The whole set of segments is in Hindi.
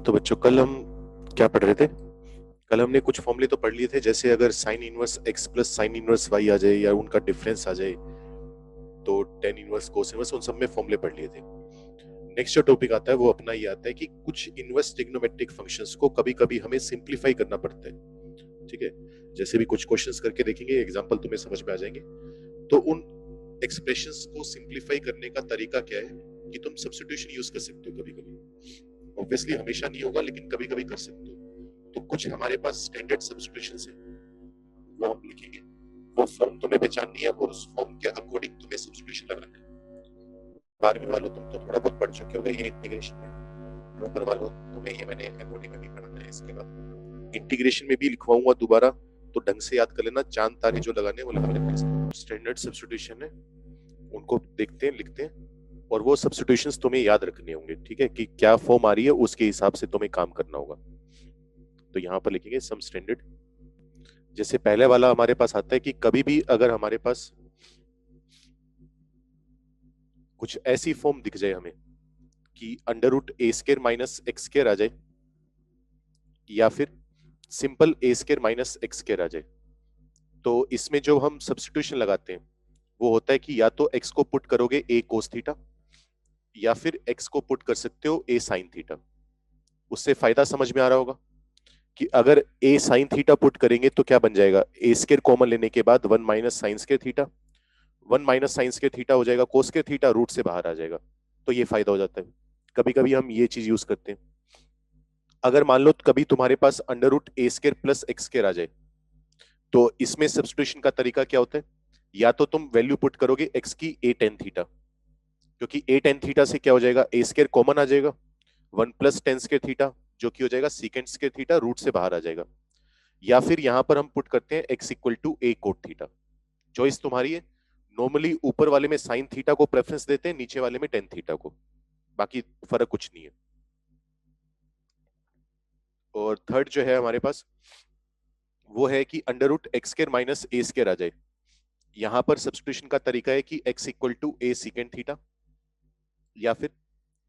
तो बच्चों कल हम क्या पढ़ रहे थे? कल हमने कुछ फॉर्मूले तो पढ़ लिए थे, जैसे अगर sine inverse X plus sine inverse Y आ जाए या उनका डिफरेंस आ जाए तो टेन इनवर्स कोस इनवर्स, उन सब में फॉर्मूले पढ़ लिए थे। नेक्स्ट जो टॉपिक आता है वो अपना ये आता है कि कुछ इनवर्स ट्रिग्नोमेट्रिक फंक्शंस को कभी कभी हमें सिंप्लीफाई करना पड़ता है। ठीक है, जैसे भी कुछ क्वेश्चंस करके देखेंगे, एग्जांपल तुम्हें समझ में आ जाएंगे। तो उन एक्सप्रेशंस को सिंप्लीफाई करने का तरीका क्या है कि तुम सब्स्टिट्यूशन यूज कर सकते हो कभी कभी। ऑब्वियसली हमेशा नहीं होगा, लेकिन कभी कभी कर सकते हो। तो कुछ हमारे पास स्टैंडर्ड सब्स्टिट्यूशंस है, वो हम लिखेंगे। वो फॉर्म तुम्हें पहचाननी है और उस फॉर्म के अकॉर्डिंग तुम्हें सब्स्टिट्यूशन लगाना है। 12वीं वालों तुम तो थोड़ा बहुत पढ़ चुके होगे ये इंटीग्रेशन में, ऊपर वालों तुम्हें ये मैंने अकॉर्डिंग में भी पढ़ाना है। इसके बाद इंटीग्रेशन में भी लिखवाऊंगा दोबारा, तो ढंग से याद कर लेना, चांद तारे जो लगाने वो लगा लेना। स्टैंडर्ड सब्स्टिट्यूशन है, उनको देखते हैं, लिखते हैं, और वो सब्स्टिट्यूशंस तुम्हें याद रखने होंगे। ठीक है, कि क्या फॉर्म आ रही है उसके हिसाब से तुम्हें काम करना होगा। तो यहां पर लिखेंगे सम स्टैंडर्ड। जैसे पहले वाला हमारे पास आता है कि कभी भी अगर हमारे पास कुछ ऐसी फॉर्म दिख जाए हमें कि under root A square minus X square आ जाए, या फिर सिंपल ए स्केयर माइनस एक्स स्केयर आ जाए, तो इसमें जो हम सब्स्टिट्यूशन लगाते हैं वो होता है कि या तो एक्स को पुट करोगे ए कोस थीटा, या फिर एक्स को पुट कर सकते हो ए साइन थीटा। उससे फायदा समझ में आ रहा होगा कि अगर ए साइन थीटा पुट करेंगे तो क्या बन जाएगा, ए स्केयर कॉमन लेने के बाद 1 minus sine square theta, 1 minus sine square theta हो जाएगा कोस स्केयर थीटा, रूट से बाहर आ जाएगा। तो ये फायदा हो जाता है। कभी कभी हम ये चीज यूज करते हैं। अगर मान लो कभी तुम्हारे पास under root A square plus X square आ जाए, तो इसमें सब्स्टिट्यूशन का तरीका क्या होता है, या तो तुम वैल्यू पुट करोगे एक्स की ए टेन थीटा, क्योंकि ए टेन थीटा से क्या हो जाएगा, ए स्केयर कॉमन आ जाएगा, 1 प्लस टेन स्केयर थीटा जो कि हो जाएगा सीकेंड स्केयर थीटा, रूट से बाहर आ जाएगा। या फिर यहां पर हम पुट करते हैं x equal to a cot theta. Choice तुम्हारी है। नॉर्मली ऊपर वाले में साइन थीटा को प्रेफरेंस देते हैं, नीचे वाले में टेन थीटा को, बाकी फर्क कुछ नहीं है। और थर्ड जो है हमारे पास वो है कि under root X square minus A square आ जाए। यहां पर सब्स्टिट्यूशन का तरीका है कि X equal to A secant theta, या फिर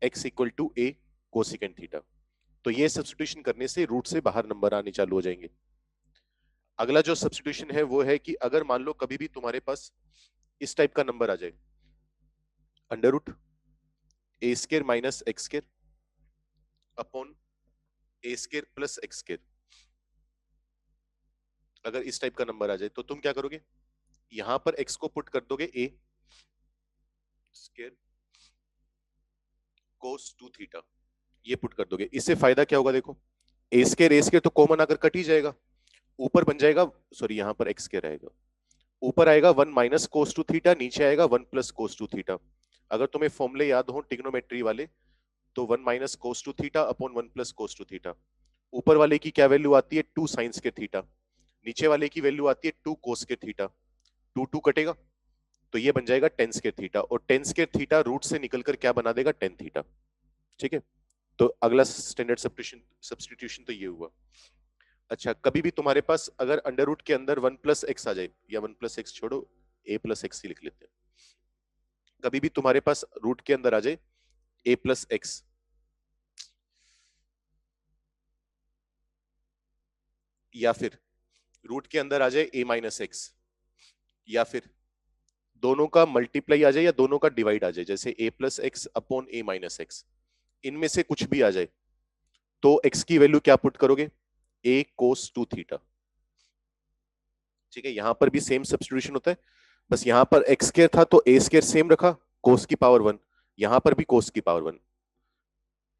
X equal to A cosecant theta. तो ये सब्स्टिट्यूशन करने से रूट से बाहर नंबर आने चालू हो जाएंगे। अगला जो सब्स्टिट्यूशन है वो है कि अगर मान लो कभी भी तुम्हारे पास इस टाइप का नंबर आ जाए, under root A square minus X square upon A square plus X square, अगर इस टाइप का नंबर आ जाए तो तुम क्या करोगे, यहां पर एक्स को पुट कर दोगे ए स्केयर कोस टू थीटा, ये पुट कर दोगे। इससे फायदा क्या होगा, देखो ए स्केयर तो कॉमन आकर कट ही जाएगा, ऊपर बन जाएगा, सॉरी यहां पर एक्स स्केयर आएगा, ऊपर आएगा 1 माइनस कोस टू थीटा, नीचे आएगा 1 प्लस कोस टू थीटा। अगर तुम्हें फॉर्मूले याद हो ट्रिग्नोमेट्री वाले, तो 1 minus cos two theta upon 1 plus cos two theta. ऊपर वाले की क्या वैल्यू आती है, 2 साइन स्क्वायर थीटा, नीचे वाले की वैल्यू आती है 2 कोस स्क्वायर थीटा। 2 2 कटेगा तो ये बन जाएगा टेन स्क्वायर थीटा, और टेन स्क्वायर थीटा रूट से निकलकर क्या बना देगा, टेन थीटा। ठीक है, तो अगला स्टैंडर्ड सब्स्टिट्यूशन तो ये हुआ। अच्छा, कभी भी तुम्हारे पास अगर अंडर रूट के अंदर 1 प्लस एक्स आ जाए, या 1 प्लस एक्स छोड़ो, ए प्लस एक्स ही लिख लेते हैं। कभी भी तुम्हारे पास रूट के अंदर आ जाए ए प्लस एक्स, या फिर रूट के अंदर आ जाए ए माइनस एक्स, या फिर दोनों का मल्टीप्लाई आ जाए या दोनों का डिवाइड आ जाए, जैसे ए प्लस एक्स अपॉन ए माइनस एक्स, इनमें से कुछ भी आ जाए, तो एक्स की वैल्यू क्या पुट करोगे, ए कोस टू थीटा। ठीक है, यहां पर भी सेम सब्स्टिट्यूशन होता है, बस यहां पर एक्स स्क्वायर था तो ए स्क्वायर सेम रखा, कोस की पावर 1, यहां पर भी कोस की पावर 1।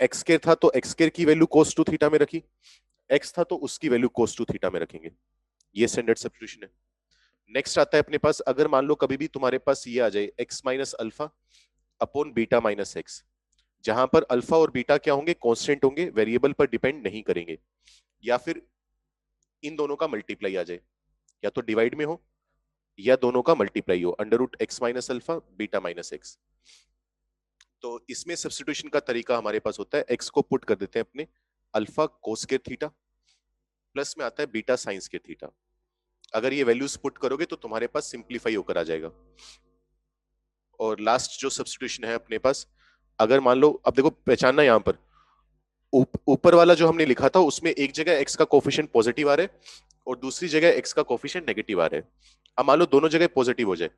एक्स स्क्वायर था तो एक्स स्क्वायर की वैल्यू कोस टू थीटा में रखी, एक्स था तो उसकी वैल्यू कोस टू थीटा में रखेंगे। ये स्टैंडर्ड सब्स्टिट्यूशन है। नेक्स्ट आता है अपने पास, अगर मान लो कभी भी तुम्हारे पास ये आ जाए x minus alpha upon beta minus x, जहां पर अल्फा और बीटा क्या होंगे, कांस्टेंट होंगे, वेरिएबल पर डिपेंड नहीं करेंगे, या फिर इन दोनों का मल्टीप्लाई आ जाए, या तो डिवाइड में हो या दोनों का मल्टीप्लाई हो, under root x minus alpha beta minus x. तो इसमें सब्स्टिट्यूशन का तरीका हमारे पास होता है, एक्स को पुट कर देते हैं अपने अल्फा कोस के थीटा, प्लस में आता है बीटा साइंस के थीटा। अगर ये वैल्यूज पुट करोगे तो तुम्हारे पास सिंप्लीफाई होकर आ जाएगा। और लास्ट जो सब्स्टिट्यूशन है अपने पास, अगर मान लो, अब देखो पहचानना यहां पर, ऊपर वाला जो हमने लिखा था उसमें एक जगह x का कोफिशिएंट पॉजिटिव आ रहा है और दूसरी जगह x का कोफिशिएंट नेगेटिव आ रहा है। अब मान लो दोनों जगह पॉजिटिव हो जाए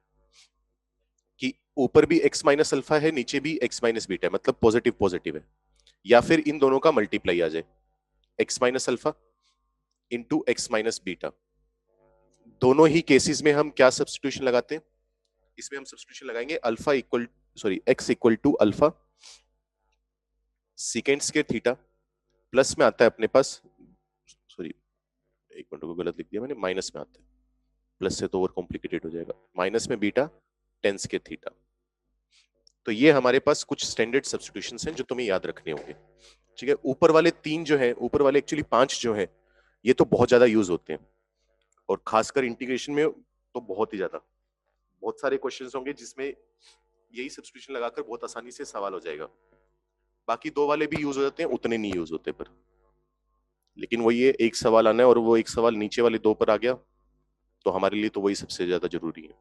कि ऊपर भी x माइनस अल्फा है नीचे भी x माइनस बीटा है, मतलब पॉजिटिव पॉजिटिव है, या फिर इन दोनों का मल्टीप्लाई आ जाए x minus alpha into x minus beta. दोनों ही केसेस में हम क्या सब्स्टिट्यूशन लगाते हैं? इसमें हम सब्स्टिट्यूशन लगाएंगे alpha equal sorry x equal to alpha second square theta, plus में आता है अपने पास, सॉरी एक मिनट को गलत लिख दिया मैंने, माइनस में आता है, प्लस से तो ओवर कॉम्प्लिकेटेड हो जाएगा, माइनस में बीटा टेन स्क्वायर थीटा। तो ये हमारे पास कुछ स्टैंडर्ड सब्स्टिट्यूशंस हैं जो तुम्हें याद रखने होंगे। ठीक है, ऊपर वाले तीन जो है, ऊपर वाले एक्चुअली पांच जो है, ये तो बहुत ज्यादा यूज होते हैं और खासकर इंटीग्रेशन में तो बहुत ही ज्यादा, बहुत सारे क्वेश्चंस होंगे जिसमें यही सब्स्टिट्यूशन लगाकर बहुत आसानी से सवाल हो जाएगा। बाकी दो वाले भी यूज हो जाते हैं, उतने नहीं यूज होते पर, लेकिन वो ये एक सवाल आना है और वो एक सवाल नीचे वाले दो पर आ गया तो हमारे लिए तो वही सबसे ज्यादा जरूरी है।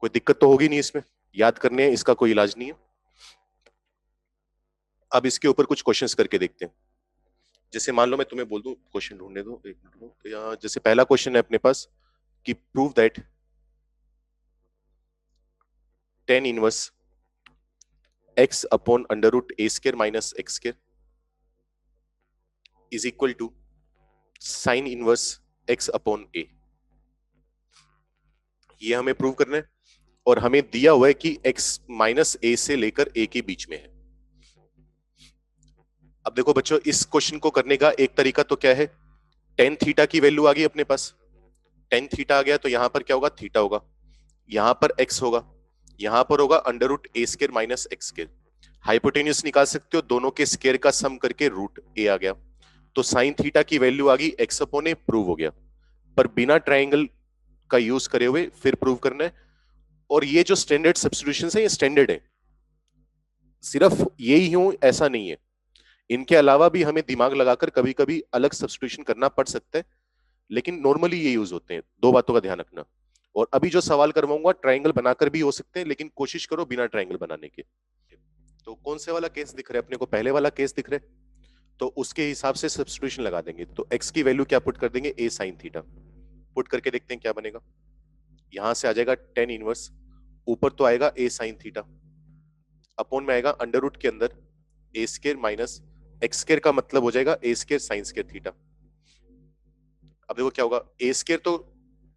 कोई दिक्कत तो होगी नहीं इसमें, याद करने हैं, इसका कोई इलाज नहीं है। अब इसके ऊपर कुछ क्वेश्चंस करके देखते हैं। जैसे मान लो मैं तुम्हें बोल दूं, क्वेश्चन ढूंढने दो एक मिनट को, या जैसे पहला क्वेश्चन है अपने पास कि prove that tan inverse x upon under root A square minus X square is equal to sine inverse x upon A. ये हमें प्रूव करना है और हमें दिया हुआ है कि x माइनस ए से लेकर a के बीच में है। अब देखो बच्चों, इस क्वेश्चन को करने का एक तरीका तो क्या है, टेन थीटा की वैल्यू आ गई अपने पास, टेन थीटा आ गया तो यहां पर क्या होगा, थीटा होगा, यहां पर x होगा, यहां पर होगा under root A square minus X square. Hypotenuse निकाल सकते हो, दोनों के स्क्वायर का सम करके रूट ए आ गया, तो साइन थीटा की वैल्यू आ गई एक्स अपॉन ए, प्रूव हो गया। पर बिना ट्राइंगल का यूज करे हुए फिर प्रूव करना है। और ये जो स्टैंडर्ड सब्स्टिट्यूशंस है ये स्टैंडर्ड है, सिर्फ यही हूं ऐसा नहीं है, इनके अलावा भी हमें दिमाग लगाकर कभी कभी अलग सब्स्टिट्यूशन करना पड़ सकता है, लेकिन नॉर्मली ये यूज होते हैं। दो बातों का ध्यान रखना, और अभी जो सवाल करवाऊंगा ट्राइंगल बनाकर भी हो सकते हैं, लेकिन कोशिश करो बिना ट्राइंगल बनाने के। तो कौन से वाला केस दिख रहा है अपने को, पहले वाला केस दिख रहा है, तो उसके हिसाब से सब्स्टिट्यूशन लगा देंगे। तो x की वैल्यू क्या पुट कर देंगे, a sin थीटा पुट करके देखते हैं क्या बनेगा। यहां से आ जाएगा टेन इनवर्स, ऊपर तो आएगा a sin थीटा, अपॉन में आएगा अंडर रूट के अंदर ए स्क्र माइनस एक्स स्क्र का मतलब हो जाएगा ए स्क्र साइन स्क्र थीटा। अब देखो क्या होगा, ए स्क्र तो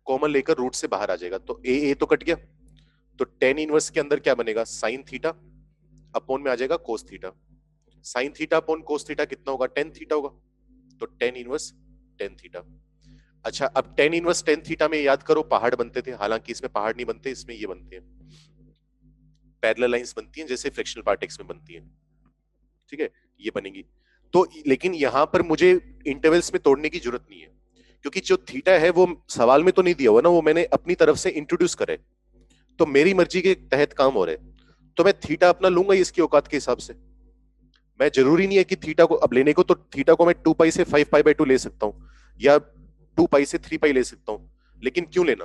कॉमन लेकर रूट से बाहर आ जाएगा तो ए तो कट गया, तो टेन इनवर्स के अंदर क्या बनेगा, साइन थीटा अपॉन में आ जाएगा cos theta. Sine theta upon cos theta कितना होगा, टेन थीटा होगा, तो टेन इनवर्स टेन थीटा। अच्छा, अब टेन इनवर्स टेन थीटा में याद करो पहाड़ बनते थे, हालांकि इसमें पहाड़ नहीं बनते, इसमें ये बनते हैं पैरेलल लाइंस बनती हैं जैसे फ्रैक्शनल पार्ट एक्स में बनती है। ठीक है, ये बनेगी। तो लेकिन यहां पर मुझे इंटरवल्स में तोड़ने की जरूरत नहीं है, क्योंकि जो थीटा है वो सवाल में तो नहीं दिया हुआ ना, वो मैंने अपनी तरफ से इंट्रोड्यूस करे, तो मेरी मर्जी के तहत काम हो रहा है, तो मैं थीटा अपना लूंगा इसकी औकात के हिसाब से। मैं जरूरी नहीं है कि थीटा को अब लेने को, तो थीटा को मैं टू पाई से फाइव पाई बाई टू ले सकता हूँ, या टू पाई से थ्री पाई ले सकता हूँ, लेकिन क्यों लेना,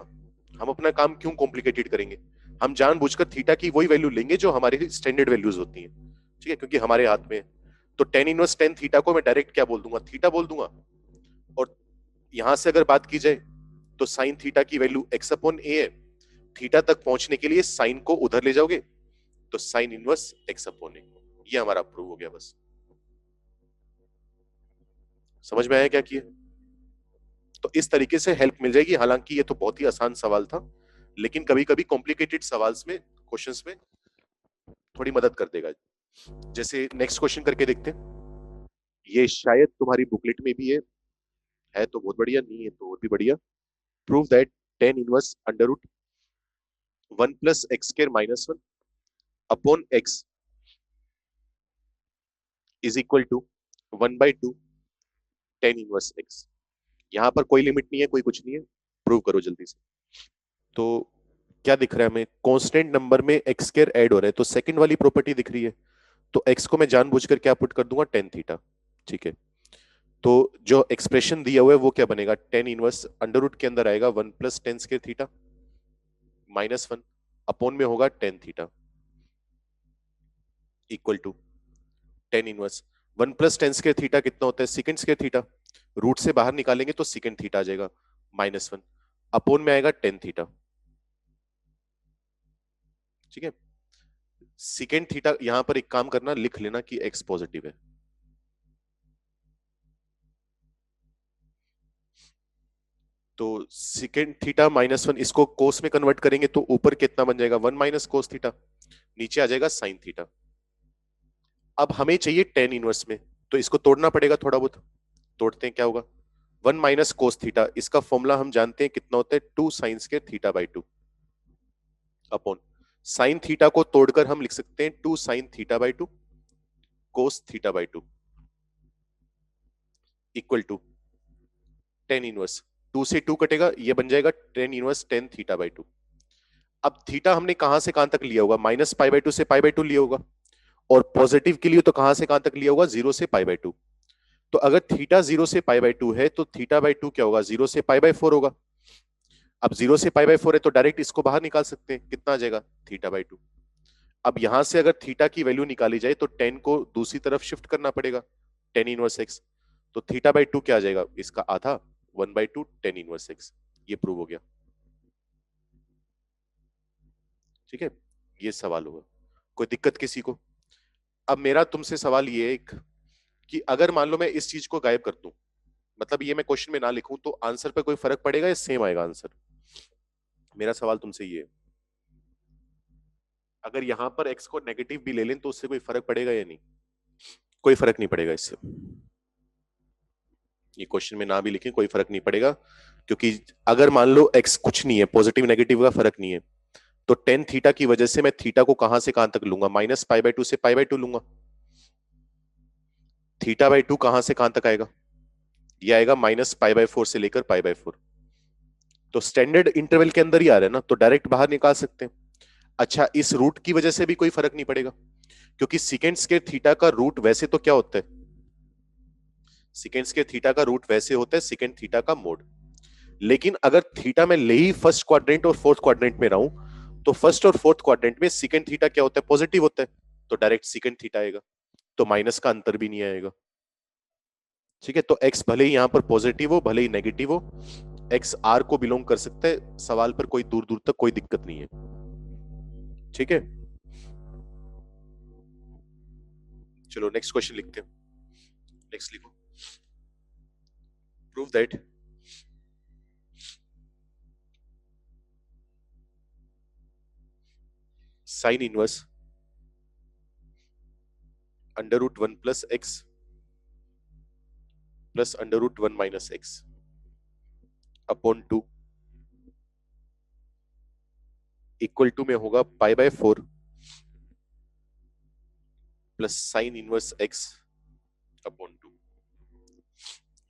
हम अपना काम क्यों कॉम्प्लिकेटेड करेंगे। हम जानबूझकर थीटा की वही वैल्यू लेंगे जो हमारी स्टैंडर्ड वैल्यूज होती हैं, ठीक है, क्योंकि हमारे हाथ में है। तो टेन इनवर्स टेन थीटा को मैं डायरेक्ट क्या बोल दूंगा, थीटा बोल दूंगा। और यहां से अगर बात की जाए तो साइन थीटा की वैल्यू एक्स अपॉन ए है, थीटा तक पहुंचने के लिए साइन को उधर ले जाओगे तो sign inverse x upon A, ये हमारा प्रूव हो गया। बस समझ में आया क्या किया। तो इस तरीके से हेल्प मिल जाएगी, हालांकि ये तो बहुत ही आसान सवाल था, लेकिन कभी कभी कॉम्प्लिकेटेड सवाल्स में, क्वेश्चंस में थोड़ी मदद कर देगा। जैसे नेक्स्ट क्वेश्चन करके देखते हैं, ये शायद तुम्हारी बुकलेट में भी है तो बहुत बढ़िया, नहीं है तो और भी बढ़िया। Prove that tan inverse under root one plus x square minus one upon x is equal to one by two tan inverse x. यहां पर कोई लिमिट नहीं है, कोई कुछ नहीं है, प्रूव करो जल्दी से। तो क्या दिख रहा है हमें, कांस्टेंट नंबर में एक्स स्क्र ऐड हो रहा है, तो सेकंड वाली प्रॉपर्टी दिख रही है, तो एक्स को मैं जानबूझकर क्या पुट कर दूंगा, टेन थीटा। ठीक है, तो जो एक्सप्रेशन दिया हुआ है वो क्या बनेगा, टेन इनवर्स अंडर रूट के अंदर आएगा one plus tan square theta minus one, upon में होगा tan theta equal to tan inverse 1 plus tan square theta कितना होता है, सेकंड स्क्वायर थीटा, रूट से बाहर निकालेंगे तो सेकंड थीटा आ जाएगा -1, अपोन में आएगा टेन थीटा। ठीक है, सेकंड थीटा यहां पर एक काम करना, लिख लेना कि एक्स पॉजिटिव है। तो सेकंड थीटा -1, इसको कोस में कन्वर्ट करेंगे तो ऊपर कितना बन जाएगा, 1 माइनस कोस थीटा, नीचे आ जाएगा साइन थीटा। अब हमें चाहिए टेन इनवर्स में, तो इसको तोड़ना पड़ेगा थोड़ा बहुत, तोड़ते हैं क्या होगा, 1 माइनस कोस थीटा, इसका फॉर्मूला हम जानते हैं कितना होता है, 2 sine square theta by 2 upon sine theta को तोड़कर हम लिख सकते हैं 2 sine theta by 2 cos theta by 2 equal to tan inverse, 2 से 2 कटेगा, ये बन जाएगा tan inverse tan theta by 2। अब थीटा हमने कहां से कहां तक लिया होगा, माइनस पाई बाई 2 से पाई बाई 2 लिया होगा, और पॉजिटिव के लिए तो कहां से कहां तक लिया होगा, 0 से पाई बाई 2। तो अगर थीटा 0 से पाई बाई 2 है तो थीटा बाई 2 क्या होगा, 0 से पाई बाई 4 होगा। अब 0 से पाई बाई 4 है तो डायरेक्ट इसको बाहर निकाल सकते हैं, कितना आ जाएगा, थीटा बाई 2। अब यहां से अगर थीटा की वैल्यू निकाली जाए तो टेन को दूसरी तरफ शिफ्ट करना पड़ेगा, टेन इनवर्स एक्स, तो थीटा बाई 2 क्या आ जाएगा, इसका आधा, 1/2 टेन इनवर्स एक्स। ये प्रूव हो गया। ठीक है, ये सवाल होगा, कोई दिक्कत किसी को। अब मेरा तुमसे सवाल ये है एक, कि अगर मान लो मैं इस चीज को गायब कर दूं, मतलब ये मैं क्वेश्चन में ना लिखूं, तो आंसर पे कोई फर्क पड़ेगा या सेम आएगा आंसर। मेरा सवाल तुमसे ये है, अगर यहां पर x को नेगेटिव भी ले लें तो उससे कोई फर्क पड़ेगा या नहीं, कोई फर्क नहीं पड़ेगा इससे, ये क्वेश्चन में ना भी लिखें कोई फर्क नहीं पड़ेगा, क्योंकि अगर मान लो x कुछ नहीं है, पॉजिटिव नेगेटिव का फर्क नहीं है, तो टेन थीटा की वजह से मैं थीटा को कहां से कहां तक लूंगा, माइनस पाई बाई 2 से पाई बाई 2 लूंगा। थीटा बाई 2 कहां से कहां तक आएगा, ये आएगा माइनस पाई बाई 4 से लेकर पाई बाई 4, तो स्टैंडर्ड इंटरवल के अंदर ही आ रहा है ना, तो डायरेक्ट बाहर निकाल सकते हैं। अच्छा, इस रूट की वजह से भी कोई फर्क नहीं पड़ेगा, क्योंकि सीकेंड स्क्वायर थीटा का रूट वैसे तो क्या होता है, सीकेंड स्क्वायर थीटा का रूट वैसे होता है सीकेंड थीटा का मोड। लेकिन अगर थीटा में ले ही फर्स्ट क्वाड्रेंट और फोर्थ क्वाड्रेंट में रहूं, तो फर्स्ट और फोर्थ क्वाड्रेंट में सीकेंड थीटा क्या होता है, पॉजिटिव होता है, तो डायरेक्ट सीकेंड थीटा आएगा, तो माइनस का अंतर भी नहीं आएगा। ठीक है, तो एक्स भले ही यहां पर पॉजिटिव हो भले ही नेगेटिव हो, एक्स आर को बिलोंग कर सकता है, सवाल पर कोई दूर दूर तक कोई दिक्कत नहीं है। ठीक है, चलो नेक्स्ट क्वेश्चन लिखते हैं। नेक्स्ट लिखो, prove that sine inverse under root 1 plus x plus under root 1 minus x upon 2 equal to में होगा pi by 4 plus sine inverse x upon 2।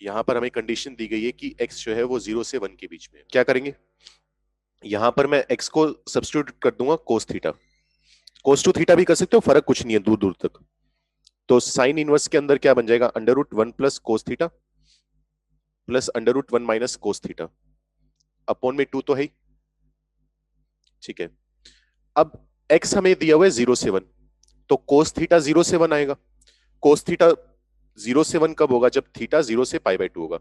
यहां पर हमें कंडीशन दी गई है कि x जो है वो 0 से 1 के बीच में है। क्या करेंगे, यहां पर मैं x को सब्स्टिट्यूट कर दूंगा cos theta, cos two theta भी कर सकते हो, फर्क कुछ नहीं है दूर दूर तक। तो साइन इनवर्स के अंदर क्या बन जाएगा, under root 1 plus cos theta plus under root 1 minus cos theta upon में 2 तो है ही। ठीक है, अब x हमें दिया हुआ है 0 से 1, तो कोस थीटा 0 से 1 आएगा। कोस थीटा 0 से 1 कब होगा, जब थीटा 0 से पाई बाय 2 होगा।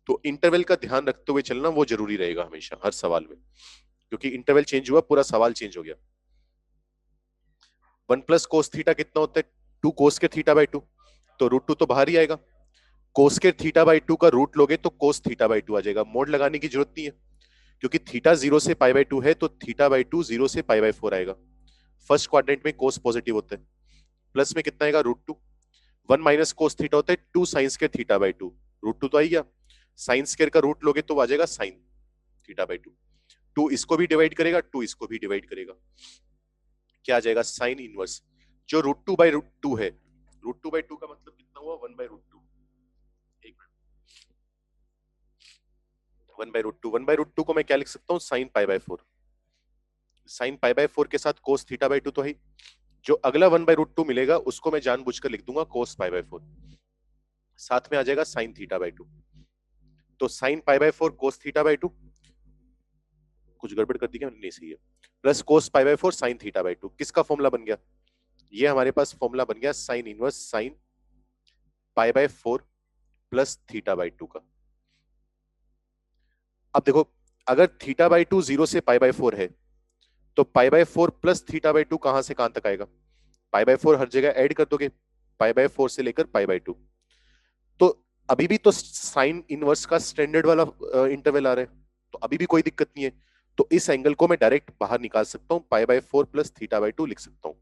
तो इंटरवल का ध्यान रखते हुए चलना वो जरूरी रहेगा हमेशा हर सवाल में, क्योंकि इंटरवल चेंज हुआ पूरा सवाल चेंज हो गया। 1 प्लस कोस थीटा कितना होता है, 2 कोस के थीटा बाय 2, तो रूट 2 तो बाहर ही आएगा। कोस के थीटा बाय 2 का रूट लोगे तो कोस थीटा बाय 2 आ जाएगा, मोड लगाने की जरूरत नहीं है, क्योंकि थीटा 0 से पाई बाय 2 है, तो थीटा बाय 2 0 से पाई बाय 4 आएगा। फर्स्ट क्वाड्रेंट में कोस पॉजिटिव होता है, प्लस में कितना आएगा, रूट 2, 1 माइनस कोस थीटा होता है 2 sine square theta by 2, root 2 तो आई गया, साइन स्क्वायर का रूट लोगे तो आ जाएगा साइन थीटा बाय 2, 2 इसको भी डिवाइड करेगा 2 इसको भी डिवाइड करेगा, क्या आ जाएगा, साइन इनवर्स जो रूट 2 बाय रूट 2 है, रूट 2 बाय 2 का मतलब कितना हुआ, 1 by root 2, 1 by root 2, 1 by root 2 को मैं क्या लिख सकता हूँ, sine pi by 4, sine pi by 4 के साथ कोस थीटा बाय 2 तो है, जो अगला 1 बाय रूट 2 मिलेगा उसको मैं जानबूझकर लिख दूंगा कोस पाई बाय 4, साथ में आ जाएगा साइन थीटा बाय 2, तो sign pi by 4 cos theta by 2, कुछ गड़बड़ कर दी क्या, नहीं सही है, plus cos pi by 4 sine theta by 2, किसका फॉर्मूला बन गया, ये हमारे पास फॉर्मूला बन गया sine inverse sine pi by 4 plus theta by 2 का। अब देखो, अगर थीटा बाय 2 0 से पाई बाय 4 है, तो पाई बाय 4 प्लस थीटा बाय 2 कहां से कहां तक आएगा? पाई बाय 4 हर जगह ऐड कर दोगे, पाई बाय 4 से लेकर पाई बाय 2। तो अभी भी तो साइन इनवर्स का स्टैंडर्ड वाला इंटरवल आ रहा है, तो अभी भी कोई दिक्कत नहीं है। तो इस एंगल को मैं डायरेक्ट बाहर निकाल सकता हूं, पाई बाय 4 प्लस थीटा बाय 2 लिख सकता हूं।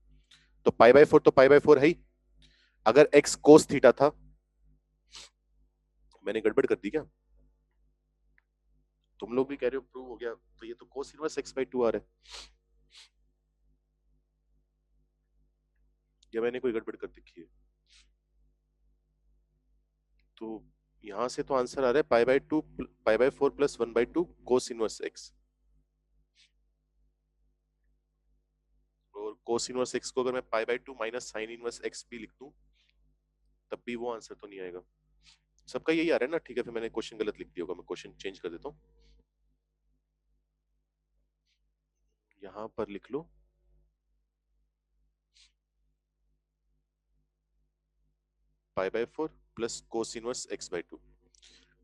तो पाई बाय 4 तो पाई बाय 4 है ही। अगर एक्स कोस थीटा था, मैंने गड़बड़ कर दी क्या? तुम लोग भी कह रहे हो प्रूव हो गया, तो ये तो कोस इनवर्स एक्स बाय 2 आ रहा है, या मैंने कोई गड़बड़ कर दिखी है? तो यहां से तो आंसर आ रहा है pi by 2 pi by 4 plus 1 by 2 cos inverse x. और कोस इनवर्स एक्स को अगर मैं pi by 2 minus sine inverse x भी लिख दूं, तब भी वो आंसर तो नहीं आएगा। सबका यही आ रहा है ना? ठीक है, फिर मैंने क्वेश्चन गलत लिख दिया होगा, मैं क्वेश्चन चेंज कर देता हूँ। यहां पर लिख लो pi by 4 plus cos inverse X by 2।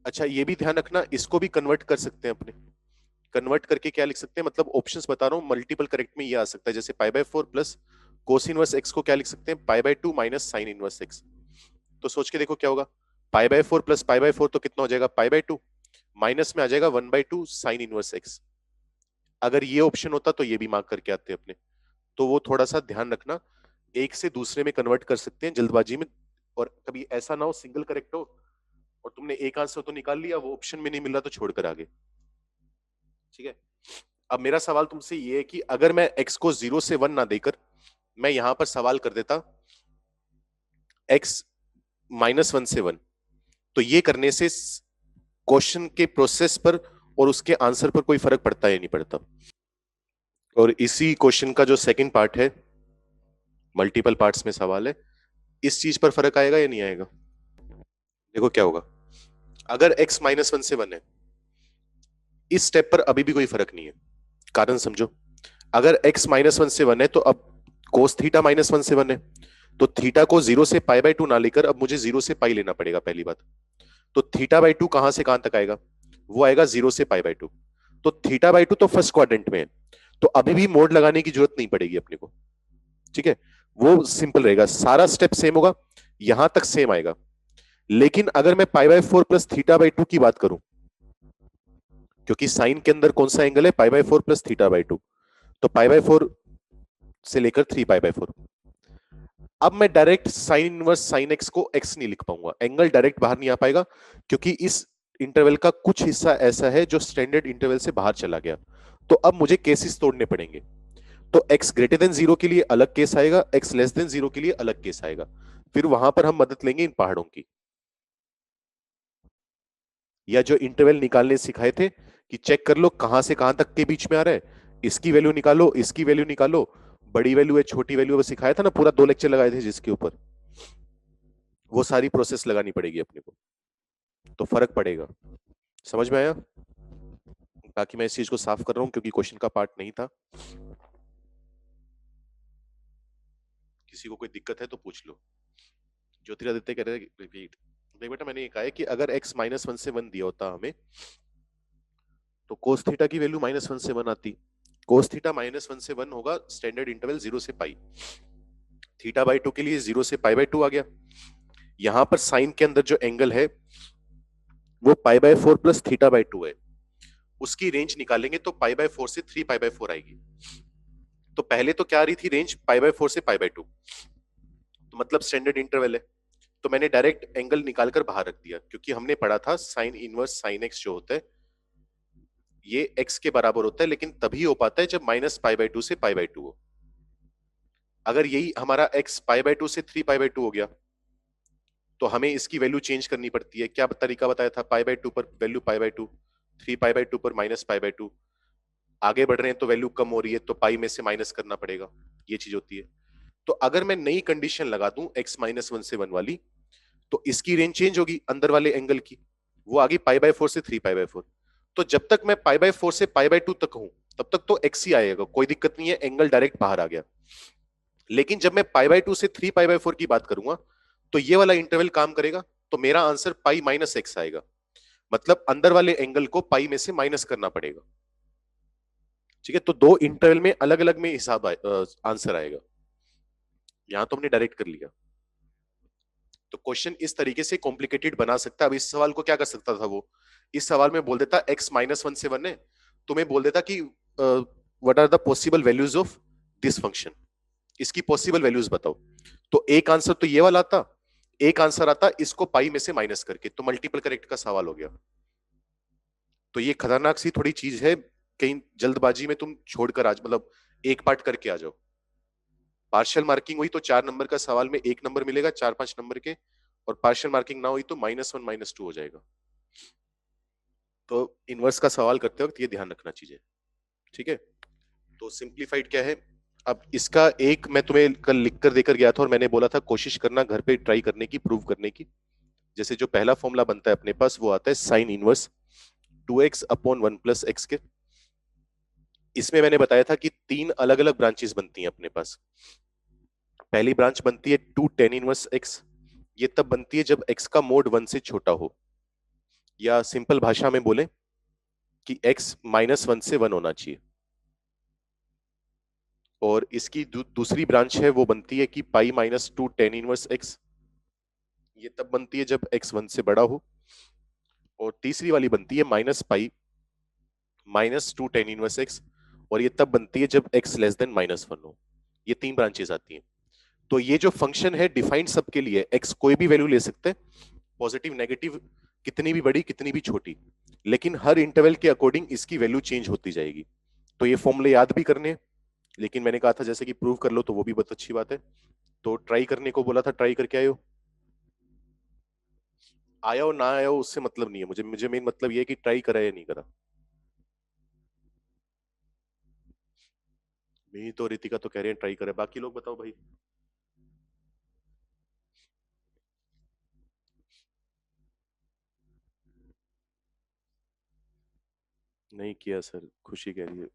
अच्छा, ये भी ध्यान रखना, इसको भी कन्वर्ट कर सकते हैं अपने। कन्वर्ट करके क्या लिख सकते हैं, मतलब ऑप्शंस बता रहा हूँ, मल्टीपल करेक्ट में ये आ सकता है। जैसे पाई by 4 plus cos inverse x को क्या लिख सकते हैं, पाई by 2 minus sine inverse x. तो सोच के देखो क्या होगा, pi by 4 plus pi by 4 तो कितना हो जाएगा, पाई बाय 2, माइनस में आ जाएगा 1 बाय 2 साइन इनवर्स एक्स। अगर ये ऑप्शन होता तो ये भी मार्क करके आते अपने। तो वो थोड़ा सा ध्यान रखना, एक से दूसरे में कन्वर्ट कर सकते हैं जल्दबाजी में, और कभी ऐसा ना हो सिंगल करेक्ट हो और तुमने एक आंसर तो निकाल लिया, वो ऑप्शन में नहीं मिल रहा तो छोड़कर आगे। ठीक है, अब मेरा सवाल तुमसे ये है कि अगर मैं x को 0 से 1 ना देकर मैं यहां पर सवाल कर देता x -1 से 1, तो ये करने से क्वेश्चन के प्रोसेस पर और उसके आंसर पर कोई फर्क पड़ता है या नहीं पड़ता? और इसी क्वेश्चन का जो सेकंड पार्ट है, मल्टीपल पार्ट्स में सवाल है, इस चीज पर फर्क आएगा या नहीं आएगा? देखो क्या होगा, अगर x -1 से 1 है, इस स्टेप पर अभी भी कोई फर्क नहीं है। कारण समझो, अगर x -1 से 1 है तो अब कोस थीटा -1 से 1 है, तो थीटा को 0 से पाई बाय 2 ना लेकर अब मुझे 0 से पाई लेना पड़ेगा पहली बात। तो थीटा बाय 2 कहां से कहां तक आएगा, वो आएगा 0 से पाई बाय 2। तो थीटा बाय 2 तो फर्स्ट क्वाड्रेंट में है, तो अभी भी मोड लगाने की जरूरत नहीं पड़ेगी अपने को। ठीक है, वो सिंपल रहेगा, सारा स्टेप सेम होगा, यहां तक सेम आएगा। लेकिन अगर मैं pi by 4 plus theta by 2 की बात करूं, क्योंकि साइन के अंदर कौन सा एंगल है, pi by 4 plus theta by 2, तो पाई बाय 4 से लेकर 3 पाई बाय 4। अब मैं direct sine inverse sine x को एक्स नहीं लिख पाऊंगा, एंगल डायरेक्ट बाहर नहीं आ पाएगा, क्योंकि इस इंटरवल का कुछ हिस्सा ऐसा है जो स्टैंडर्ड इंटरवल से बाहर चला गया। तो अब मुझे केसेस तोड़ने पड़ेंगे। तो x ग्रेटर देन 0 के लिए अलग केस आएगा, x लेस देन 0 के लिए अलग केस आएगा। फिर वहां पर हम मदद लेंगे इन पहाड़ों की, या जो इंटरवल निकालने सिखाए थे कि चेक कर लो कहां से कहां तक के बीच में आ रहा है, इसकी वैल्यू निकालो, इसकी वैल्यू निकालो, बड़ी वैल्यू है छोटी वैल्यू है, सिखाया था ना, पूरा 2 लेक्चर लगाए थे जिसके ऊपर। वो सारी प्रोसेस लगानी पड़ेगी अपने को, तो फर्क पड़ेगा। समझ में आया? बाकी मैं इस चीज को साफ कर रहा हूं क्योंकि क्वेश्चन का पार्ट नहीं था। किसी को कोई दिक्कत है तो पूछ लो। ज्योतिरादित्य कह रहे हैं रिपीट। देख बेटा, मैंने ये कहा है कि अगर x -1 से 1 दिया होता हमें, तो कोस थीटा की वैल्यू -1 से 1 आती। कोस थीटा -1 से 1 होगा स्टैंडर्ड इंटरवल 0 से पाई। थीटा बाय 2 के लिए 0 से पाई बाय 2 आ गया। यहां पर साइन के अंदर जो एंगल है वो पाई बाय 4 प्लस थीटा बाय 2 है, उसकी रेंज निकालेंगे तो पाई बाय 4 से 3 पाई बाय 4 आएगी। तो पहले तो क्या आ रही थी रेंज, पाई बाय 4 से पाई बाय 2, तो मतलब स्टैंडर्ड इंटरवल है। तो मैंने डायरेक्ट एंगल निकालकर बाहर रख दिया, क्योंकि हमने पढ़ा था साइन इनवर्स साइन एक्स जो होता है ये एक्स के बराबर होता है, लेकिन तभी हो पाता है जब माइनस पाई बाय 2 से पाई बाय 2 हो। अगर यही हमारा एक्स पाई बाय 2 से 3 पाई बाय 2 हो गया, तो हमें इसकी वैल्यू चेंज करनी पड़ती है। क्या तरीका बताया था, पाई बाय 2 पर value pi by 2, 3 pi by 2 पर माइनस पाई बाय 2, आगे बढ़ रहे हैं तो वैल्यू कम हो रही है तो पाई में से माइनस करना पड़ेगा, ये चीज होती है। तो अगर मैं नई कंडीशन लगा दूं x -1 से 1 वाली, तो इसकी रेंज चेंज होगी अंदर वाले एंगल की, वो आ गई पाई बाय 4 से 3 पाई बाय 4। तो जब तक मैं पाई बाय 4 से पाई बाय 2 तक हूं, तब तक तो x ही आएगा, कोई दिक्कत नहीं है, एंगल डायरेक्ट बाहर आ गया। लेकिन जब मैं पाई बाय 2 से 3 पाई बाय 4 की बात करूंगा तो ये वाला इंटरवल काम करेगा, तो मेरा आंसर पाई माइनस एक्स आएगा। मतलब अंदर वाले एंगल को पाई में से माइनस करना पड़ेगा। ठीक है, तो दो इंटरवल में अलग अलग में हिसाब आंसर आएगा। यहां तो हमने डायरेक्ट कर लिया। तो क्वेश्चन इस तरीके से कॉम्प्लिकेटेड बना सकता है। अब इस सवाल को क्या कर सकता था वो, इस सवाल में बोल देता x माइनस वन से वन है, तुम्हें बोल देता कि what are the possible values of this function, इसकी पॉसिबल वैल्यूज बताओ। तो एक आंसर तो ये वाला आता, एक आंसर आता इसको पाई में से माइनस करके, तो मल्टीपल करेक्ट का सवाल हो गया। तो ये खतरनाक सी थोड़ी चीज है, कहीं जल्दबाजी में तुम छोड़कर आज मतलब एक पार्ट करके आ जाओ। पार्शियल मार्किंग हुई तो 4 नंबर का सवाल में 1 नंबर मिलेगा 4-5 नंबर के, और पार्शियल मार्किंग ना हुई तो -1 -2 हो जाएगा। तो इनवर्स का सवाल करते वक्त ये ध्यान रखना चीजें। ठीक है, तो सिंप्लीफाइड क्या है। अब इसका एक मैं तुम्हें कल लिख कर देकर गया था और मैंने बोला था कोशिश करना घर पे ट्राई करने की, प्रूव करने की। जैसे जो पहला फॉर्मूला बनता है अपने पास वो आता है sine inverse 2x upon 1 plus x के। इसमें मैंने बताया था कि 3 अलग अलग ब्रांचेस बनती हैं अपने पास। पहली ब्रांच बनती है 2 टेन इनवर्स एक्स, ये तब बनती है जब x का मोड 1 से छोटा हो, या सिंपल भाषा में बोले कि x -1 से 1 होना चाहिए। और इसकी दूसरी ब्रांच है वो बनती है कि पाई -2 टेन इनवर्स एक्स, ये तब बनती है जब x 1 से बड़ा हो। और तीसरी वाली बनती है -पाई -2 टेन इनवर्स एक्स, और ये तब बनती है जब x लेस देन -1 हो। ये 3 ब्रांचेस आती हैं। तो ये जो फंक्शन है डिफाइंड सबके लिए, x कोई भी वैल्यू ले सकते हैं, पॉजिटिव नेगेटिव, कितनी भी बड़ी कितनी भी छोटी, लेकिन हर इंटरवल के अकॉर्डिंग इसकी वैल्यू चेंज होती जाएगी। तो ये फॉर्मूले याद भी करने हैं, लेकिन मैंने कहा था जैसे कि प्रूव कर लो तो वो भी बहुत अच्छी बात है। तो ट्राई करने को बोला था, ट्राई करके आए हो। आया हो ना आया हो उससे मतलब नहीं है मुझे, मुझे मेन मतलब ये है कि ट्राई करा या नहीं करा। नहीं तो रितिका तो कह रहे हैं ट्राई करे, बाकी लोग बताओ भाई। नहीं किया सर, खुशी कह रही है।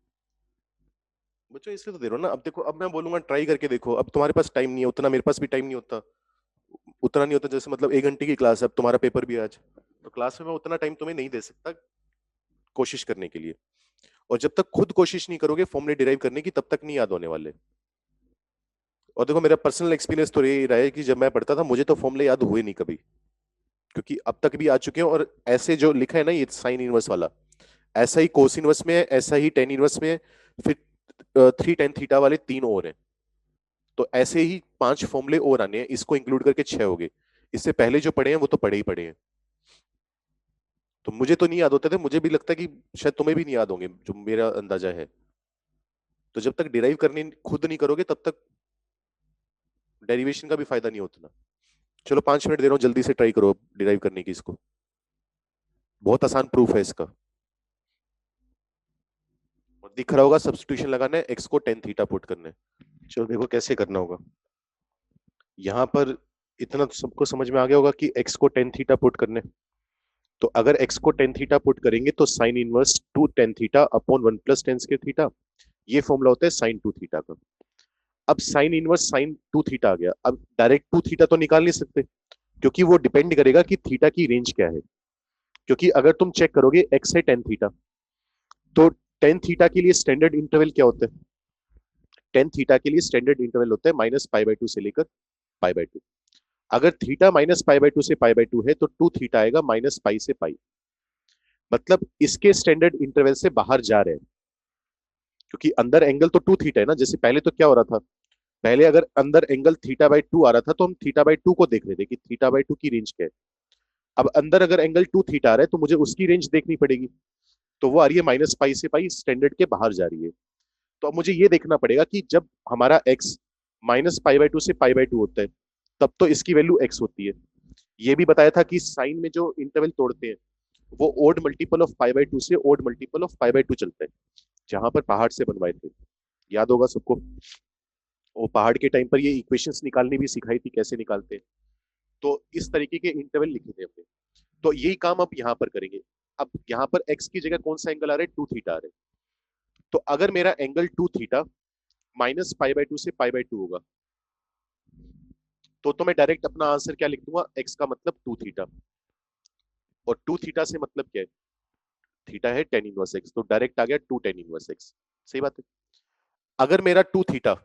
बच्चों इसलिए तो दे रहा हूँ ना। अब देखो, अब मैं बोलूंगा ट्राई करके देखो, अब तुम्हारे पास टाइम नहीं है उतना, मेरे पास भी टाइम नहीं होता उतना, नहीं होता जैसे मतलब 1 घंटे की क्लास है, अब तुम्हारा पेपर भी है आज, तो क्लास में मैं उतना टाइम तुम्हें नहीं दे सकता कोशिश करने के लिए। और जब तक खुद कोशिश नहीं करोगे फॉर्मूले डिराइव करने की तब तक नहीं याद होने वाले। और देखो मेरा पर्सनल एक्सपीरियंस तो यही रहा है कि जब मैं पढ़ता था मुझे तो फॉर्मूले याद हुए नहीं कभी, क्योंकि अब तक भी आ चुके हैं। और ऐसे जो लिखा है ना ये साइन इनवर्स वाला, ऐसा ही कोस इनवर्स में है, ऐसा ही टेन इनवर्स में है, फिर 3 tan थीटा वाले 3 और हैं। तो ऐसे ही 5 फॉर्मूले और आने हैं, इसको इंक्लूड करके 6 हो गए। इससे पहले जो पढ़े हैं वो तो पढ़े ही पढ़े हैं। तो मुझे तो नहीं याद होते थे, मुझे भी लगता है कि शायद तुम्हें भी नहीं याद होंगे, जो मेरा अंदाजा है। तो जब तक डिराइव करने खुद नहीं करोगे तब तक डेरिवेशन का भी फायदा नहीं होता ना। चलो 5 मिनट दे रहा हूँ, जल्दी से ट्राई करो डिराइव करने की इसको। बहुत आसान प्रूफ है इसका। और दिख रहा होगा सब्स्टिट्यूशन लगाना है, एक्स को टेन थीटा पुट करना है। चलो देखो कैसे करना होगा। यहाँ पर इतना तो सबको समझ में आ गया होगा कि एक्स को टेन थीटा पुट करने। तो अगर एक्स को टेन थीटा पुट करेंगे तो sine inverse 2 tan theta upon 1 plus tan square theta, ये फॉर्मूला होता है साइन 2 थीटा का। अब साइन इनवर्स साइन 2 थीटा आ गया, अब डायरेक्ट 2 थीटा तो निकाल नहीं सकते, क्योंकि वो डिपेंड करेगा कि थीटा की रेंज क्या है। क्योंकि अगर तुम चेक करोगे एक्स है टेन थीटा, तो टेन थीटा के लिए स्टैंडर्ड इंटरवल क्या होता है। टेन थीटा के लिए स्टैंडर्ड इंटरवल होता है -π/2 से लेकर π/2। अगर थीटा -π/2 से π/2 है तो 2 थीटा आएगा -π से पाई। मतलब इसके स्टैंडर्ड इंटरवल से बाहर जा रहे हैं, क्योंकि अंदर एंगल तो 2 थीटा है ना। जैसे पहले तो क्या हो रहा था, पहले अगर अंदर एंगल θ/2 आ रहा था तो हम θ/2 को देख रहे थे कि θ/2 की रेंज क्या है। अब अंदर अगर एंगल 2 थीटा आ रहा है तो मुझे उसकी रेंज देखनी पड़ेगी, तो वो आ रही है -π से पाई, स्टैंडर्ड के बाहर जा रही है। तो अब मुझे ये देखना पड़ेगा कि जब हमारा x -π/2 से π/2 होता है तब तो इसकी वैल्यू x होती है। ये भी बताया था कि साइन में जो इंटरवल तोड़ते हैं वो ओड मल्टीपल ऑफ π/2 से ओड मल्टीपल ऑफ π/2 चलता है, जहां पर पहाड़ से बनवाए थे। याद होगा सबको, वो पहाड़ के टाइम पर ये इक्वेशंस निकालनी भी सिखाई थी कैसे निकालते हैं। तो इस तरीके के इंटरवल लिखे थे हमने। तो यही काम अब यहाँ पर करेंगे। अब यहाँ पर x की जगह कौन सा एंगल आ रहा है, 2 थीटा आ रहा है। तो अगर मेरा एंगल 2 थीटा -π/2 से π/2 होगा, तो मैं डायरेक्ट अपना आंसर क्या लिख दूंगा, एक्स का मतलब 2 थीटा, और 2 थीटा से मतलब क्या है, थीटा है टेन इनवर्स एक्स, तो डायरेक्ट आ गया 2 टेन इनवर्स एक्स। सही बात है। अगर मेरा 2 थीटा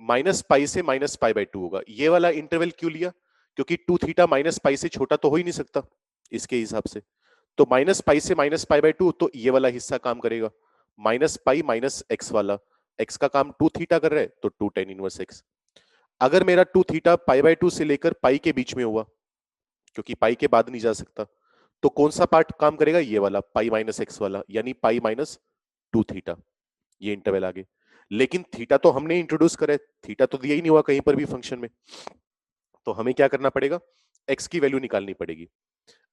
-पाई से -पाई/2 होगा, ये वाला इंटरवल क्यों लिया, क्योंकि 2 थीटा -पाई से छोटा तो हो ही नहीं सकता इसके हिसाब से। तो -पाई से -पाई/2, तो ये वाला हिस्सा काम करेगा, -पाई -एक्स वाला, एक्स का काम 2 थीटा कर रहा है, तो 2 टेन इनवर्स एक्स। अगर मेरा 2 थीटा पाई/2 से लेकर पाई के बीच में हुआ, क्योंकि पाई के बाद नहीं जा सकता, तो कौन सा पार्ट काम करेगा, ये वाला पाई -एक्स वाला, यानी पाई -2 थीटा, ये इंटरवल आगे। लेकिन थीटा तो हमने इंट्रोड्यूस करा है, थीटा तो दिया ही नहीं हुआ कहीं पर भी फंक्शन में, तो हमें क्या करना पड़ेगा, एक्स की वैल्यू निकालनी पड़ेगी।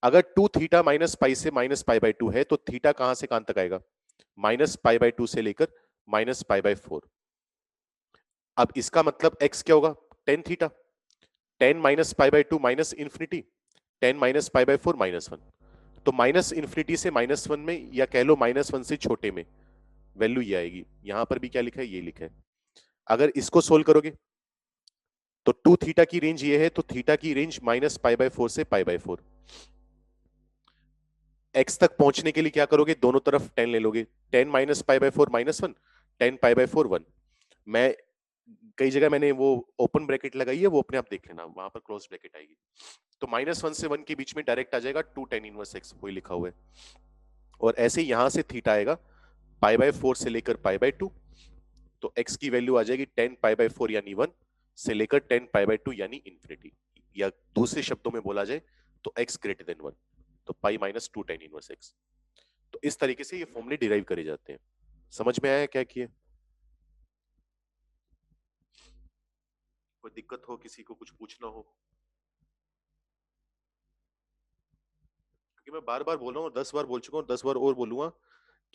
अगर 2 थीटा -पाई से -पाई/2 है, तो थीटा कहां से कहां तक आएगा, -पाई/2 से लेकर -पाई/4। अब इसका मतलब एक्स क्या होगा, 10 थीटा, 10 - पाई/2 माइनस इंफिनिटी, 10 - पाई/4 -1। तो माइनस इंफिनिटी से -1 में, या कह लो -1 से छोटे में वैल्यू ये आएगी। यहां पर भी क्या लिखा है, ये लिखा है। अगर इसको सोल्व करोगे तो 2 थीटा की रेंज ये है, तो थीटा की रेंज -पाई/4 से पाई/4। एक्स तक पहुंचने के लिए क्या करोगे, दोनों तरफ 10 ले लोगे, 10 - पाई/4 -1, 10 पाई/4 1। मैं कई जगह मैंने वो ओपन ब्रैकेट लगाई है, वो अपने आप देख लेना, वहां पर क्लोज ब्रैकेट आएगी। तो -1 से 1 के बीच में डायरेक्ट आ जाएगा 2 टेन इनवर्स एक्स, वही लिखा हुआ है। और ऐसे ही यहां से थीटा आएगा पाई/4 से लेकर पाई/2, तो एक्स की वैल्यू आ जाएगी 10 पाई/4 यानी 1 से लेकर 10 पाई/2 यानी इंफिनिटी, या दूसरे शब्दों में बोला जाए तो एक्स ग्रेटर देन 1, तो पाई -2 टेन इनवर्स एक्स। तो इस तरीके से ये फॉर्मूले डिराइव करे जाते हैं। समझ में आया क्या किए, कोई दिक्कत हो, किसी को कुछ पूछना हो, क्योंकि मैं बार बार बोल रहा हूँ, 10 बार बोल चुका हूँ, 10 बार और बोलूंगा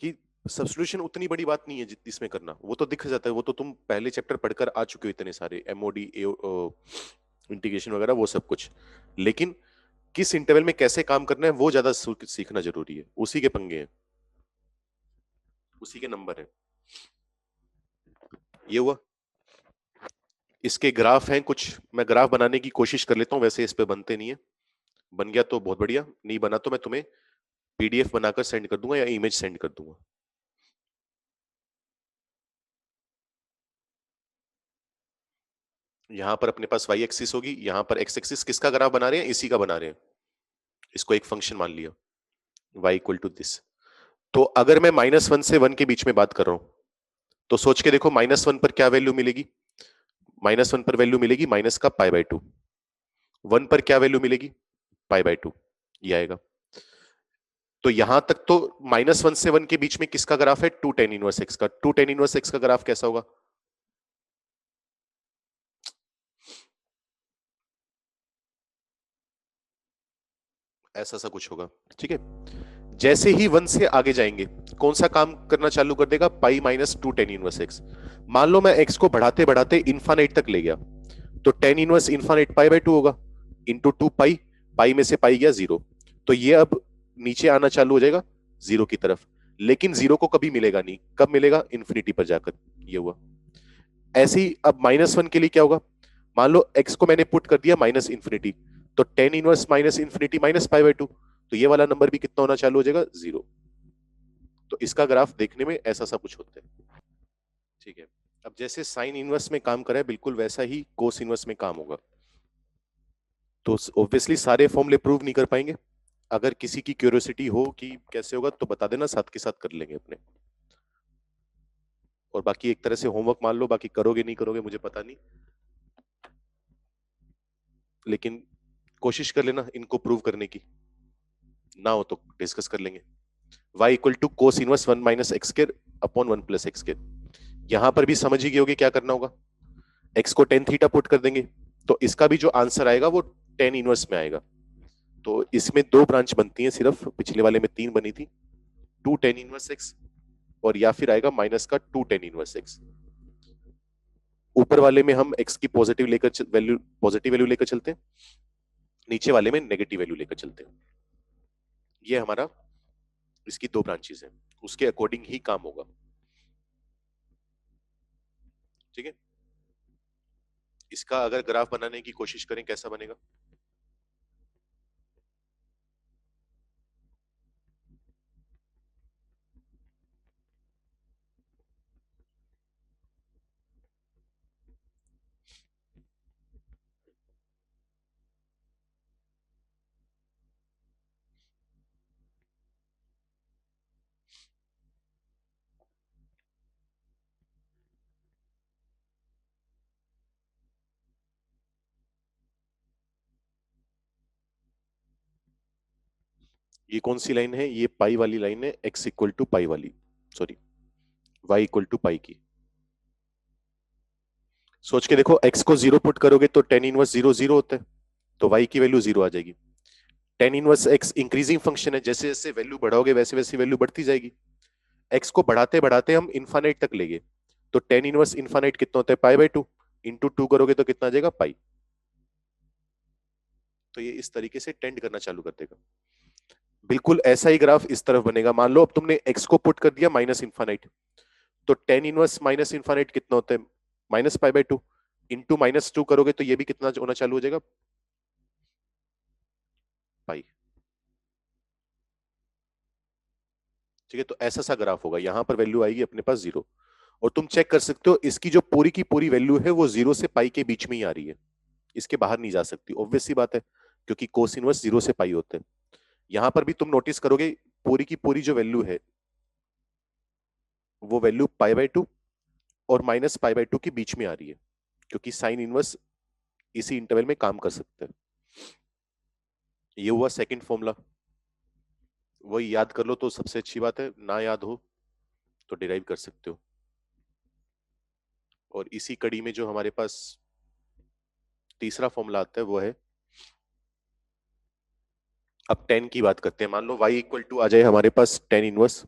कि सब्स्टिट्यूशन उतनी बड़ी बात नहीं है इसमें करना, वो तो दिख जाता है, वो तो तुम पहले चैप्टर पढ़कर आ चुके हो, इतने सारे एमओडी इंटीग्रेशन वगैरह वो सब कुछ। लेकिन किस इंटरवल में कैसे काम करना है वो ज्यादा सीखना जरूरी है, उसी के पंगे हैं, उसी के नंबर है। ये हुआ। इसके ग्राफ हैं कुछ, मैं ग्राफ बनाने की कोशिश कर लेता हूँ, वैसे इस पे बनते नहीं है, बन गया तो बहुत बढ़िया, नहीं बना तो मैं तुम्हें पीडीएफ बनाकर सेंड कर दूंगा या इमेज सेंड कर दूंगा। यहां पर अपने पास वाई एक्सिस होगी, यहां पर एक्स एक्सिस, किसका ग्राफ बना रहे हैं, इसी का बना रहे हैं, इसको एक फंक्शन मान लिया y इक्वल टू दिस। तो अगर मैं -1 से 1 के बीच में बात कर रहा हूं, तो सोच के देखो -1 पर क्या वैल्यू मिलेगी, -1 पर वैल्यू मिलेगी माइनस का पाई/2, 1 पर क्या वैल्यू मिलेगी, पाई/2, ये आएगा। तो यहां तक तो -1 से 1 के बीच में किसका ग्राफ है, 2 टेन इनवर्स एक्स का। 2 टेन इनवर्स एक्स का ग्राफ कैसा होगा, ऐसा सा कुछ होगा। ठीक है। जैसे ही 1 से आगे जाएंगे, कौन सा काम करना चालू कर देगा, पाई -2 टेन इनवर्स एक्स। मान लो मैं एक्स को बढ़ाते बढ़ाते इन्फानाइट तक ले गया, तो टेन इनवर्स इन्फानाइट पाई/2 होगा, इंटू 2 पाई, पाई में से पाई गया 0, तो ये अब नीचे आना चालू हो जाएगा 0 की तरफ। लेकिन 0 को कभी मिलेगा नहीं, कब मिलेगा, इन्फिनिटी पर जाकर। ये हुआ। ऐसे ही अब -1 के लिए क्या होगा, मान लो एक्स को मैंने पुट कर दिया -इन्फिनिटी, तो टेन इनवर्स -इन्फिनिटी -पाई/2, तो ये वाला नंबर भी कितना होना चालू हो जाएगा, 0। तो इसका ग्राफ देखने में ऐसा सा कुछ होता है। ठीक है। अब जैसे साइन इनवर्स में काम करा है, बिल्कुल वैसा ही कोस इनवर्स में काम होगा। तो ऑब्वियसली सारे फॉर्मूले प्रूव नहीं कर पाएंगे, अगर किसी की क्यूरियोसिटी हो कि कैसे होगा तो बता देना, साथ के साथ कर लेंगे अपने। और बाकी एक तरह से होमवर्क मान लो, बाकी करोगे नहीं करोगे मुझे पता नहीं, लेकिन कोशिश कर लेना इनको प्रूव करने की, ना हो तो डिस्कस कर लेंगे। y equal to cos inverse 1 minus x square upon 1 plus x square. यहां पर भी समझ ही गए होगे क्या करना होगा, x को टेन थीटा पुट कर देंगे, तो इसका भी जो आंसर आएगा वो टेन इनवर्स में आएगा। तो इसमें दो ब्रांच बनती है सिर्फ, पिछले वाले में तीन बनी थी, 2 टेन इनवर्स एक्स, और या फिर आएगा माइनस का 2 टेन इनवर्स एक्स। ऊपर वाले में हम x की पॉजिटिव वैल्यू लेकर चलते हैं, नीचे वाले में नेगेटिव वैल्यू लेकर चलते हैं। ये हमारा इसकी दो ब्रांचेस हैं, उसके अकॉर्डिंग ही काम होगा। ठीक है। इसका अगर ग्राफ बनाने की कोशिश करें कैसा बनेगा? ये कौन सी लाइन है? ये पाई वाली लाइन है, x इक्वल टू पाई वाली, सॉरी y इक्वल टू पाई की। सोच के देखो, x को जीरो पुट करोगे तो टेन इनवर्स जीरो जीरो होता है, तो y की वैल्यू जीरो आ जाएगी। Tan inverse x increasing function है, जैसे जैसे वैल्यू बढ़ाओगे वैसे वैसे वैल्यू बढ़ती जाएगी। x को बढ़ाते बढ़ाते हम इन्फानाइट तक लेंगे, तो टेन इनवर्स इन्फानाइट कितना होता है? पाई बाई टू, इंटू टू करोगे तो कितना आ जाएगा? पाई। तो ये इस तरीके से टेंड करना चालू कर देगा। बिल्कुल ऐसा ही ग्राफ इस तरफ बनेगा। मान लो अब तुमने x को पुट कर दिया माइनस इन्फानाइट, तो टेन इनवर्स माइनस इन्फानाइट कितना होता है? Minus pi by to, into minus two करोगे तो ये भी कितना होना चालू हो जाएगा? पाई। ठीक है, तो ऐसा सा ग्राफ होगा, यहां पर वैल्यू आएगी अपने पास जीरो, और तुम चेक कर सकते हो इसकी जो पूरी की पूरी वैल्यू है वो जीरो से पाई के बीच में ही आ रही है, इसके बाहर नहीं जा सकती। ऑब्वियस सी बात है, क्योंकि कोस इनवर्स जीरो से पाई होते हैं। यहां पर भी तुम नोटिस करोगे पूरी की पूरी जो वैल्यू है वो वैल्यू पाई बाई टू और माइनस पाई बाई टू के बीच में आ रही है, क्योंकि साइन इनवर्स इसी इंटरवल में काम कर सकते हैं। ये हुआ सेकंड फॉर्मूला, वही याद कर लो तो सबसे अच्छी बात है, ना याद हो तो डिराइव कर सकते हो। और इसी कड़ी में जो हमारे पास तीसरा फॉर्मूला आता है वो है, अब टेन की बात करते हैं। मान लो y इक्वल टू आ जाए हमारे पास tan inverse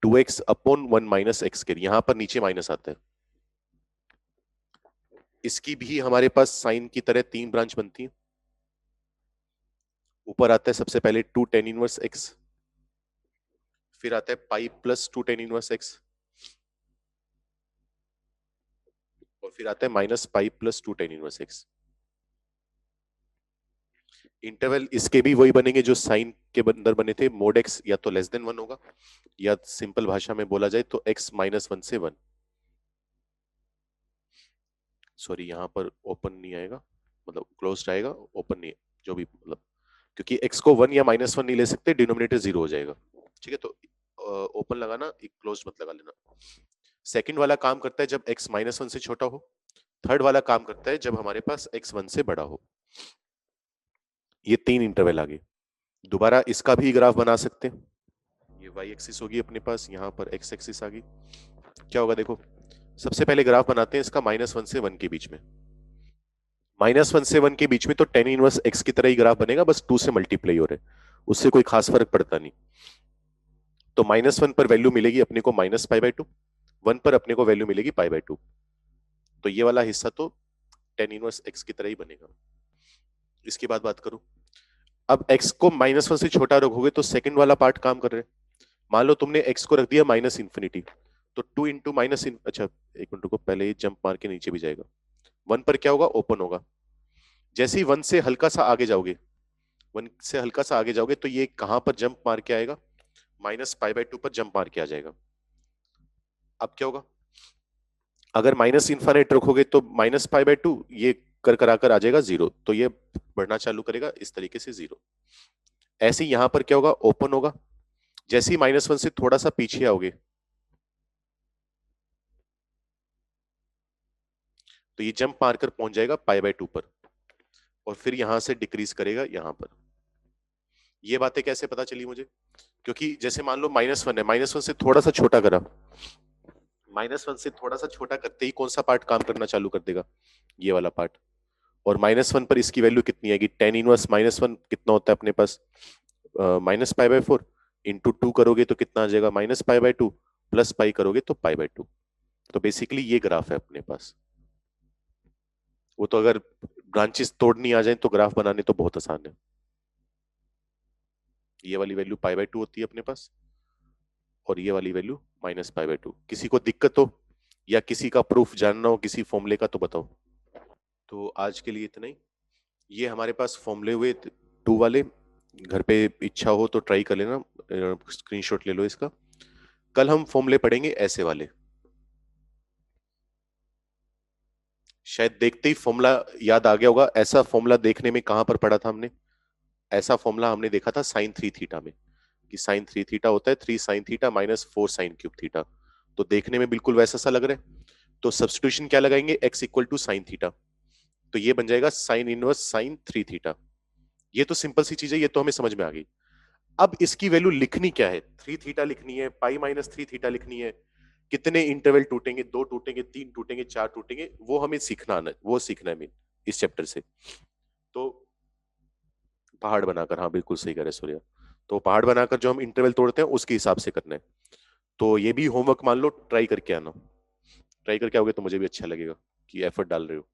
two X upon one minus X के, यहां पर नीचे माइनस आता है। इसकी भी हमारे पास साइन की तरह तीन ब्रांच बनती है। ऊपर आता है सबसे पहले टू टेन इनवर्स एक्स, फिर आता है pi plus two tan inverse x, और फिर आता है minus pi plus two tan inverse x. Interval इसके भी वही बनेंगे जो साइन के अंदर बने थे, मोड एक्स या तो लेस देन वन होगा, या सिंपल भाषा में बोला जाए तो एक्स माइनस वन से वन। सॉरी, यहाँ पर ओपन नहीं आएगा, मतलब क्लोज्ड आएगा, ओपन नहीं, जो भी मतलब, क्योंकि x को वन या माइनस वन नहीं ले सकते, डिनोमिनेटर जीरो हो जाएगा। ठीक है, तो ओपन लगाना, एक क्लोज मत लगा लेना। सेकंड वाला काम करता है जब x माइनस वन से छोटा हो, थर्ड वाला काम करता है जब हमारे पास x वन से बड़ा हो। ये तीन इंटरवल आ गए। दोबारा इसका भी ग्राफ बना सकते हैं। ये y एक्सिस होगी अपने पास, यहाँ पर x एक्सिस आ गई। क्या होगा देखो, सबसे पहले ग्राफ बनाते हैं इसका माइनस वन से वन के बीच में। माइनस वन से वन के बीच में तो टेन इनवर्स एक्स की तरह ही ग्राफ बनेगा, बस टू से मल्टीप्लाई हो रहे हैं, उससे कोई खास फर्क पड़ता नहीं। तो माइनस वन पर वैल्यू मिलेगी अपने को minus pi by to, one पर अपने को वैल्यू मिलेगी पाई बाई टू। तो ये वाला हिस्सा तो टेन इनवर्स एक्स की तरह ही बनेगा। इसके बाद बात करूं, अब x को माइनस वन से छोटा रखोगे तो सेकंड वाला पार्ट काम कर रहे हैं। मान लो तुमने x को रख दिया माइनस इन्फिनिटी, तो टू इंटू माइनस, अच्छा एक मिनट को, पहले ही जंप मार के नीचे भी जाएगा। वन पर क्या होगा? ओपन होगा। जैसे ही वन से हल्का सा आगे जाओगे, वन से हल्का सा आगे जाओगे तो ये कहां पर जंप मार के आएगा? माइनस पाई बाई टू पर जंप मार के आ जाएगा। अब क्या होगा, अगर माइनस इन्फानेट रखोगे तो माइनस पाई बाई टू ये कर कर आकर आ जाएगा जीरो, तो ये बढ़ना चालू करेगा इस तरीके से जीरो। ऐसे ही यहां पर क्या होगा? ओपन होगा। जैसे ही माइनस वन से थोड़ा सा पीछे आओगे तो ये जंप मारकर पहुंच जाएगा पाई बाई टू पर, और फिर यहां से डिक्रीज करेगा यहां पर। ये बातें कैसे पता चली मुझे? क्योंकि जैसे मान लो माइनस वन है, माइनस वन से थोड़ा सा छोटा करा, माइनस वन से थोड़ा सा छोटा करते ही कौन सा पार्ट काम करना चालू कर देगा? ये वाला पार्ट। और माइनस वन पर इसकी वैल्यू कितनी आएगी? टेन इनवर्स माइनस वन कितना होता है अपने पास? Minus pi by four, into two करोगे तो कितना आ जाएगा? Minus pi by two, plus pi करोगे तो पाई बाई टू। तो बेसिकली ये ग्राफ है अपने पास। वो तो अगर ब्रांचेस तोड़नी आ जाए तो ग्राफ बनाने तो बहुत आसान है। ये वाली वैल्यू पाई बाई टू होती है अपने पास, और ये वाली value minus pi by to. किसी को दिक्कत हो या किसी का प्रूफ जानना हो किसी फॉर्मूले का तो बताओ। तो आज के लिए इतना ही। ये हमारे पास फॉर्मूले हुए 2 वाले। घर पे इच्छा हो तो ट्राई कर लेना, स्क्रीनशॉट ले लो इसका। कल हम फॉर्मूले पढ़ेंगे ऐसे वाले। शायद देखते ही फॉर्मूला याद आ गया होगा। ऐसा फॉर्मूला देखने में कहां पर पढ़ा था हमने? ऐसा फॉर्मूला हमने देखा था साइन 3 थीटा में, कि साइन 3 थीटा होता है 3 sine theta minus 4 sine cube theta. तो देखने में बिल्कुल वैसा सा लग रहा है। तो सब्स्टिट्यूशन क्या लगाएंगे? x equal to sine theta. तो ये बन जाएगा साइन इनवर्स साइन 3 थीटा। ये तो सिंपल सी चीज है, ये तो हमें समझ में आ गई। अब इसकी वैल्यू लिखनी क्या है? 3 थीटा लिखनी है, पाई माइनस 3 थीटा लिखनी है। कितने इंटरवल टूटेंगे? 2 टूटेंगे, 3 टूटेंगे, 4 टूटेंगे, वो हमें सीखना है, वो सीखना है इस चैप्टर से। तो पहाड़ बनाकर, हाँ बिल्कुल सही कह रहे सूर्या। तो पहाड़ बनाकर जो हम इंटरवल तोड़ते हैं उसके हिसाब से करना है। तो ये भी होमवर्क मान लो, ट्राई करके आना। ट्राई करके आओगे तो मुझे भी अच्छा लगेगा कि एफर्ट डाल रहे हो।